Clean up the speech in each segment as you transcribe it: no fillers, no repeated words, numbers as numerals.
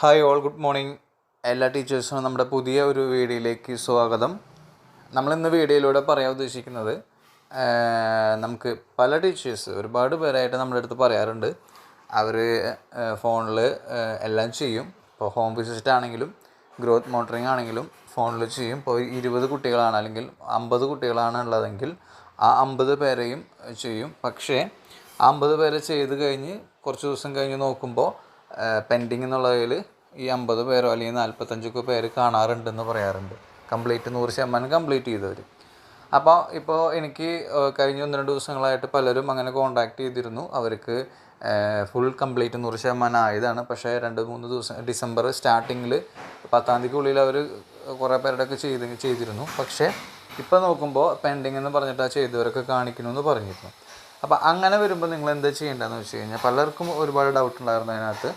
Hi all, good morning. എല്ലാ ടീച്ചേഴ്സിനും നമ്മുടെ പുതിയ ഒരു വീഡിയോയിലേക്ക് സ്വാഗതം. നമ്മളിന്ന് വീഡിയോയിലൂടെ പറയാൻ ഉദ്ദേശിക്കുന്നത് നമുക്ക് പല ടീച്ചേഴ്സ് ഒരുപാട് പേരായിട്ട് നമ്മുടെ അടുത്ത് പറയാറുണ്ട്. അവർ ഫോണിൽ എല്ലാം ചെയ്യും. ഇപ്പോൾ ഹോം വിസിറ്റ് ആണെങ്കിലും ഗ്രോത്ത് മോണിറ്ററിങ് ആണെങ്കിലും ഫോണിൽ ചെയ്യും. ഇപ്പോൾ 20 കുട്ടികളാണ് അല്ലെങ്കിൽ 50 കുട്ടികളാണ് ഉള്ളതെങ്കിൽ ആ 50 പേരെയും ചെയ്യും. പക്ഷേ 50 പേരെ ചെയ്ത് കഴിഞ്ഞ് കുറച്ച് ദിവസം കഴിഞ്ഞ് നോക്കുമ്പോൾ പെൻഡിങ് എന്നുള്ളതിൽ ഈ 50 പേരോ അല്ലെങ്കിൽ 45 പേര് കാണാറുണ്ടെന്ന് പറയാറുണ്ട്. 100% കംപ്ലീറ്റ് ചെയ്തവർ. ഇപ്പോൾ എനിക്ക് കഴിഞ്ഞ 1-2 ദിവസങ്ങളായിട്ട് പലരും അങ്ങനെ കോൺടാക്റ്റ് ചെയ്തിരുന്നു. അവർക്ക് ഫുൾ കംപ്ലീറ്റ് 100% ആയതാണ്. പക്ഷേ 2-3 ദിവസം ഡിസംബർ സ്റ്റാർട്ടിങ്ങിൽ 10-ാം തീയതിക്കുള്ളിൽ അവർ കുറേ പേരുടെയൊക്കെ ചെയ്തിരുന്നു. പക്ഷേ ഇപ്പോൾ നോക്കുമ്പോൾ പെൻഡിങ് എന്ന് പറഞ്ഞിട്ട് ചെയ്തവരൊക്കെ കാണിക്കണമെന്ന് പറഞ്ഞിരുന്നു. അപ്പോൾ അങ്ങനെ വരുമ്പോൾ നിങ്ങൾ എന്താ ചെയ്യേണ്ടതെന്ന് വെച്ച് കഴിഞ്ഞാൽ പലർക്കും ഒരുപാട് ഡൗട്ട് ഉണ്ടായിരുന്നു അതിനകത്ത്.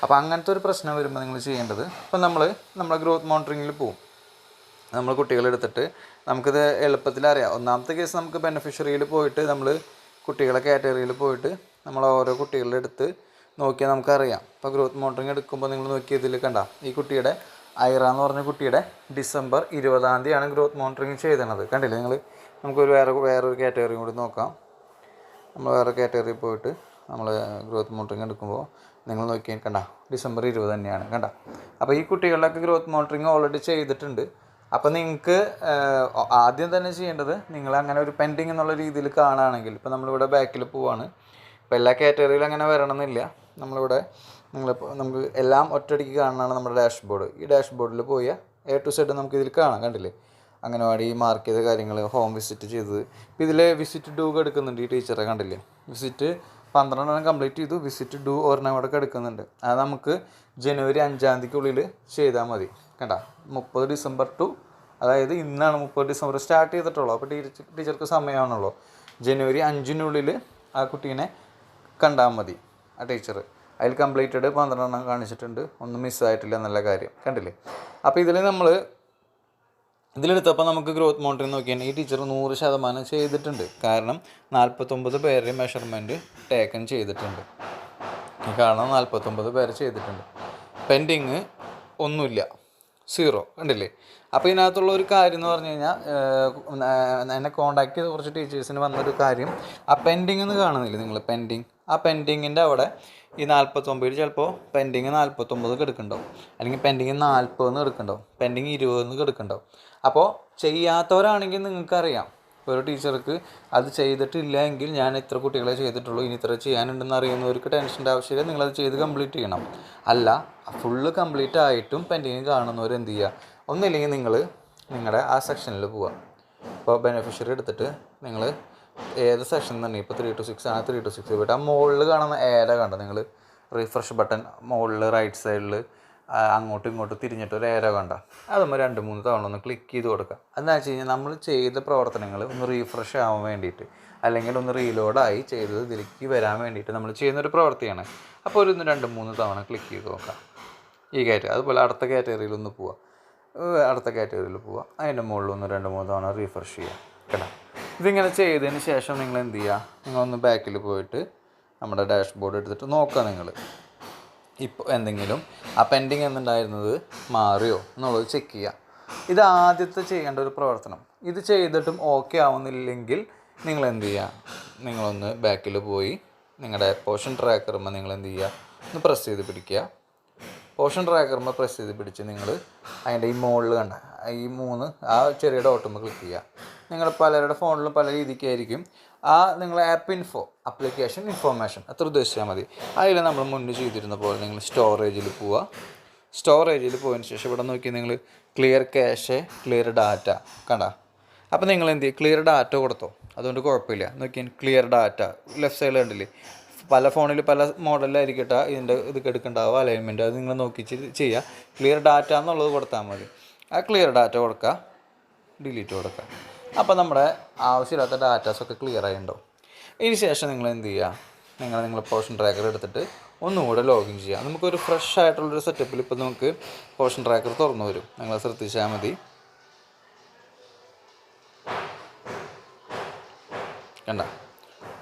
അപ്പോൾ അങ്ങനത്തെ ഒരു പ്രശ്നം വരുമ്പോൾ നിങ്ങൾ ചെയ്യേണ്ടത്, ഇപ്പം നമ്മുടെ ഗ്രോത്ത് മോണിറ്ററിങ്ങിൽ പോവും. നമ്മൾ കുട്ടികളെടുത്തിട്ട് നമുക്കിത് എളുപ്പത്തിൽ അറിയാം. ഒന്നാമത്തെ കേസ്, നമുക്ക് ബെനിഫിഷ്യറിയിൽ പോയിട്ട് നമ്മൾ കുട്ടികളെ കാറ്റഗറിയിൽ പോയിട്ട് നമ്മൾ ഓരോ കുട്ടികളുടെ അടുത്ത് നോക്കിയാൽ നമുക്കറിയാം. ഇപ്പോൾ ഗ്രോത്ത് മോണിറ്ററിങ് എടുക്കുമ്പോൾ നിങ്ങൾ നോക്കിയതിൽ കണ്ട ഈ കുട്ടിയുടെ ഐറ എന്ന് പറഞ്ഞ കുട്ടിയുടെ ഡിസംബർ 20-ാം തീയതിയാണ് ഗ്രോത്ത് മോണിറ്ററിങ് ചെയ്തത്. കണ്ടില്ലേ നിങ്ങൾ? നമുക്കൊരു വേറൊരു കാറ്റഗറിയും കൂടി നോക്കാം. നമ്മൾ വേറെ കാറ്റഗറിയിൽ പോയിട്ട് നമ്മൾ ഗ്രോത്ത് മോണിറ്ററിങ് എടുക്കുമ്പോൾ നിങ്ങൾ നോക്കി കണ്ട ഡിസംബർ 20 തന്നെയാണ്. കണ്ട, അപ്പോൾ ഈ കുട്ടികളുടെയൊക്കെ ഗ്രോത്ത് മോണിറ്ററിങ് ഓൾറെഡി ചെയ്തിട്ടുണ്ട്. അപ്പോൾ നിങ്ങൾക്ക് ആദ്യം തന്നെ ചെയ്യേണ്ടത്, നിങ്ങൾ അങ്ങനെ ഒരു പെൻഡിങ് എന്നുള്ള രീതിയിൽ കാണുകയാണെങ്കിൽ, ഇപ്പോൾ നമ്മളിവിടെ ബാക്കിൽ പോവാണ്. ഇപ്പോൾ എല്ലാ കാറ്റഗറിയിലും അങ്ങനെ വരണമെന്നില്ല. നമുക്ക് എല്ലാം ഒറ്റയടിക്ക് കാണുന്നതാണ് നമ്മുടെ ഡാഷ്ബോർഡ്. ഈ ഡാഷ്ബോർഡിൽ പോയ A to Z നമുക്കിതിൽ കാണാം. കണ്ടില്ലേ? അംഗനവാടി മാർക്ക് ചെയ്ത കാര്യങ്ങൾ, ഹോം വിസിറ്റ് ചെയ്തത്. ഇപ്പോൾ ഇതിൽ വിസിറ്റ് ഡൂ എടുക്കുന്നുണ്ട്. ഈ ടീച്ചറെ കണ്ടില്ലേ? വിസിറ്റ് 12 കംപ്ലീറ്റ് ചെയ്തു. വിസിറ്റ് ഡൂ ഒരെണ്ണം കൂടെ എടുക്കുന്നുണ്ട്. അത് നമുക്ക് ജനുവരി 5-ാം തീയതിക്കുള്ളിൽ ചെയ്താൽ മതി. കണ്ട, 30 ഡിസംബർ ടു, അതായത് ഇന്നാണ് 30 ഡിസംബർ സ്റ്റാർട്ട് ചെയ്തിട്ടുള്ളൂ. അപ്പോൾ ടീച്ചർക്ക് സമയമാണല്ലോ. ജനുവരി 5-നുള്ളിൽ ആ കുട്ടീനെ കണ്ടാൽ മതി. ആ ടീച്ചർ അതിൽ കംപ്ലീറ്റഡ് 12 കാണിച്ചിട്ടുണ്ട്. ഒന്നും മിസ്സായിട്ടില്ല. നല്ല കാര്യം. കണ്ടില്ലേ? അപ്പോൾ ഇതിലെടുത്തപ്പോൾ നമുക്ക് ഗ്രോത്ത് മോണിറ്ററിങ് നോക്കിയാൽ ഈ ടീച്ചർ 100% ചെയ്തിട്ടുണ്ട്. കാരണം 49 പേരുടെ മെഷർമെൻറ്റ് ടേക്കൺ ചെയ്തിട്ടുണ്ട്. കാരണം 49 പേര് ചെയ്തിട്ടുണ്ട്. പെൻഡിങ് ഒന്നുമില്ല, 0. കണ്ടില്ലേ? അപ്പോൾ ഇതിനകത്തുള്ള ഒരു കാര്യം എന്ന് പറഞ്ഞു കഴിഞ്ഞാൽ, എന്നെ കോൺടാക്ട് ചെയ്ത കുറച്ച് ടീച്ചേഴ്സിന് വന്നൊരു കാര്യം, ആ പെൻഡിങ് എന്ന് കാണുന്നില്ല നിങ്ങൾ? ആ പെൻഡിങ്ങിൻ്റെ അവിടെ ഈ 49 ചിലപ്പോൾ പെൻഡിങ് 49 എടുക്കുന്നുണ്ടാവും, അല്ലെങ്കിൽ പെൻഡിങ് 40 എടുക്കുന്നുണ്ടാവും, പെൻഡിങ് 20 എടുക്കുന്നുണ്ടാവും. അപ്പോൾ ചെയ്യാത്തവരാണെങ്കിൽ നിങ്ങൾക്കറിയാം, ഒരു ടീച്ചർക്ക് അത് ചെയ്തിട്ടില്ല എങ്കിൽ ഞാൻ ഇത്ര കുട്ടികളെ ചെയ്തിട്ടുള്ളൂ, ഇനി ഇത്ര ചെയ്യാനുണ്ടെന്ന് അറിയുന്നവർക്ക് ടെൻഷൻ്റെ ആവശ്യമില്ല. നിങ്ങളത് ചെയ്ത് കംപ്ലീറ്റ് ചെയ്യണം. അല്ല, ഫുള്ള് കംപ്ലീറ്റ് ആയിട്ടും പെൻഡിങ് കാണുന്നവർ എന്ത് ചെയ്യുക? ഒന്നില്ലെങ്കിൽ നിങ്ങൾ നിങ്ങളുടെ ആ സെക്ഷനിൽ പോവുക. ഇപ്പോൾ ബെനിഫിഷ്യറി എടുത്തിട്ട് നിങ്ങൾ ഏത് സെക്ഷൻ തന്നെ, ഇപ്പോൾ 3 to 6 ആണ്, 3 to 6 പോയിട്ട് ആ മുകളിൽ കാണുന്ന ഏര കണ്ടോ നിങ്ങൾ? റിഫ്രഷ് ബട്ടൺ മുകളിൽ റൈറ്റ് സൈഡിൽ അങ്ങോട്ടും ഇങ്ങോട്ടും തിരിഞ്ഞിട്ട് ഒരു ഏര കണ്ട, അതുമ്പോൾ 2-3 തവണ ഒന്ന് ക്ലിക്ക് ചെയ്ത് കൊടുക്കുക. എന്താണെന്ന് വെച്ച് കഴിഞ്ഞാൽ നമ്മൾ ചെയ്ത പ്രവർത്തനങ്ങൾ ഒന്ന് റീഫ്രഷ് ആവാൻ വേണ്ടിയിട്ട്, അല്ലെങ്കിൽ ഒന്ന് റീലോഡായി ചെയ്തത് ഇതിലേക്ക് വരാൻ വേണ്ടിയിട്ട് നമ്മൾ ചെയ്യുന്നൊരു പ്രവൃത്തിയാണ്. അപ്പോൾ ഒരു 2-3 തവണ ക്ലിക്ക് ചെയ്ത് നോക്കാം ഈ കാറ്റഗറി. അതുപോലെ അടുത്ത കാറ്റഗറിയിൽ ഒന്ന് പോവുക, അതിൻ്റെ മുകളിൽ ഒന്ന് 2-3 തവണ റീഫ്രഷ് ചെയ്യുക. കേട്ടോ? ഇതിങ്ങനെ ചെയ്തതിന് ശേഷം നിങ്ങൾ എന്ത് ചെയ്യുക? നിങ്ങളൊന്ന് ബാക്കിൽ പോയിട്ട് നമ്മുടെ ഡാഷ്ബോർഡ് എടുത്തിട്ട് നോക്കുക. നിങ്ങൾ ഇപ്പോൾ എന്തെങ്കിലും ആ പെൻഡിങ് എന്നുണ്ടായിരുന്നത് മാറിയോ എന്നുള്ളത് ചെക്ക് ചെയ്യുക. ഇത് ആദ്യത്തെ ചെയ്യേണ്ട ഒരു പ്രവർത്തനം. ഇത് ചെയ്തിട്ടും ഓക്കെ ആവുന്നില്ലെങ്കിൽ നിങ്ങൾ എന്ത് ചെയ്യുക? നിങ്ങളൊന്ന് ബാക്കിൽ പോയി നിങ്ങളുടെ പോർഷൻ ട്രാക്കറുമ്പോൾ നിങ്ങൾ എന്ത് ചെയ്യുക? ഒന്ന് പ്രസ് ചെയ്ത് പിടിക്കുക. പോർഷൻ ട്രാക്കറുമ്പോൾ പ്രസ് ചെയ്ത് പിടിച്ച് നിങ്ങൾ അതിൻ്റെ ഈ മുകളിൽ കണ്ട ഈ 3 ആ ചെറിയ ഡോട്ടുമ്പോൾ ക്ലിക്ക് ചെയ്യുക. നിങ്ങൾ പലരുടെ ഫോണിലും പല രീതിക്കായിരിക്കും. നിങ്ങൾ ആപ്പ് ഇൻഫോ, ആപ്ലിക്കേഷൻ ഇൻഫോർമേഷൻ അത്ര ഉദ്ദേശിച്ചാൽ മതി. അതിൽ നമ്മൾ മുന്നേ ചെയ്തിരുന്ന പോലെ നിങ്ങൾ സ്റ്റോറേജിൽ പോവുക. സ്റ്റോറേജിൽ പോയതിന് ശേഷം ഇവിടെ നോക്കി നിങ്ങൾ ക്ലിയർ ക്യാഷ്, ക്ലിയർ ഡാറ്റ കണ്ട. അപ്പോൾ നിങ്ങൾ എന്ത് ചെയ്യും? ക്ലിയർ ഡാറ്റ കൊടുത്തോ, അതുകൊണ്ട് കുഴപ്പമില്ല. നോക്കി ക്ലിയർ ഡാറ്റ ലെഫ്റ്റ് സൈഡിൽ കണ്ടില്ലേ? പല ഫോണിൽ പല മോഡലിലായിരിക്കട്ടെ ഇതിൻ്റെ ഇത് എടുക്കേണ്ടാവുക, അലൈൻമെൻറ്റ്. അത് നിങ്ങൾ നോക്കി ചെയ്യുക. ക്ലിയർ ഡാറ്റ എന്നുള്ളത് കൊടുത്താൽ മതി. ആ ക്ലിയർ ഡാറ്റ കൊടുക്കുക, ഡിലീറ്റ് കൊടുക്കുക. അപ്പോൾ നമ്മുടെ ആവശ്യമില്ലാത്ത ഡാറ്റാസൊക്കെ ക്ലിയർ ആയിട്ടുണ്ടാവും. ഇതിന് ശേഷം നിങ്ങൾ എന്ത് ചെയ്യുക? നിങ്ങൾ പോർഷൻ ട്രാക്കർ എടുത്തിട്ട് ഒന്നുകൂടെ ലോഗിൻ ചെയ്യുക. നമുക്കൊരു ഫ്രഷ് ആയിട്ടുള്ളൊരു സെറ്റപ്പിൽ ഇപ്പോൾ നമുക്ക് പോർഷൻ ട്രാക്കർ തുറന്നു വരും. നിങ്ങൾ ശ്രദ്ധിച്ചാൽ മതി. കണ്ട,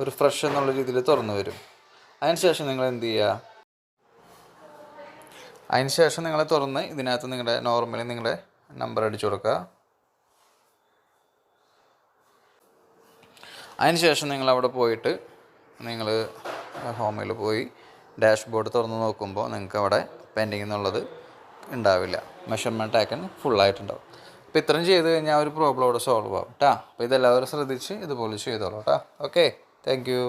ഒരു ഫ്രഷ് എന്നുള്ള രീതിയിൽ തുറന്നു വരും. അതിന് ശേഷം നിങ്ങൾ എന്ത് ചെയ്യുക? അതിന് ശേഷം നിങ്ങൾ തുറന്ന് ഇതിനകത്ത് നോർമലി നിങ്ങളുടെ നമ്പർ അടിച്ചു കൊടുക്കുക. അതിന് ശേഷം നിങ്ങളവിടെ പോയിട്ട് നിങ്ങൾ ഹോമിൽ പോയി ഡാഷ്ബോർഡ് തുറന്ന് നോക്കുമ്പോൾ നിങ്ങൾക്ക് അവിടെ പെൻഡിങ് എന്നുള്ളത് ഉണ്ടാവില്ല. മെഷർമെൻറ്റ് ടാക്കൻ ഫുള്ളായിട്ടുണ്ടാവും. അപ്പോൾ ഇത്രയും ചെയ്ത് കഴിഞ്ഞാൽ ഒരു പ്രോബ്ലം അവിടെ സോൾവ് ആവും കേട്ടോ. അപ്പോൾ ഇതെല്ലാവരും ശ്രദ്ധിച്ച് ഇതുപോലെ ചെയ്തോളൂ കേട്ടോ. Okay, thank you.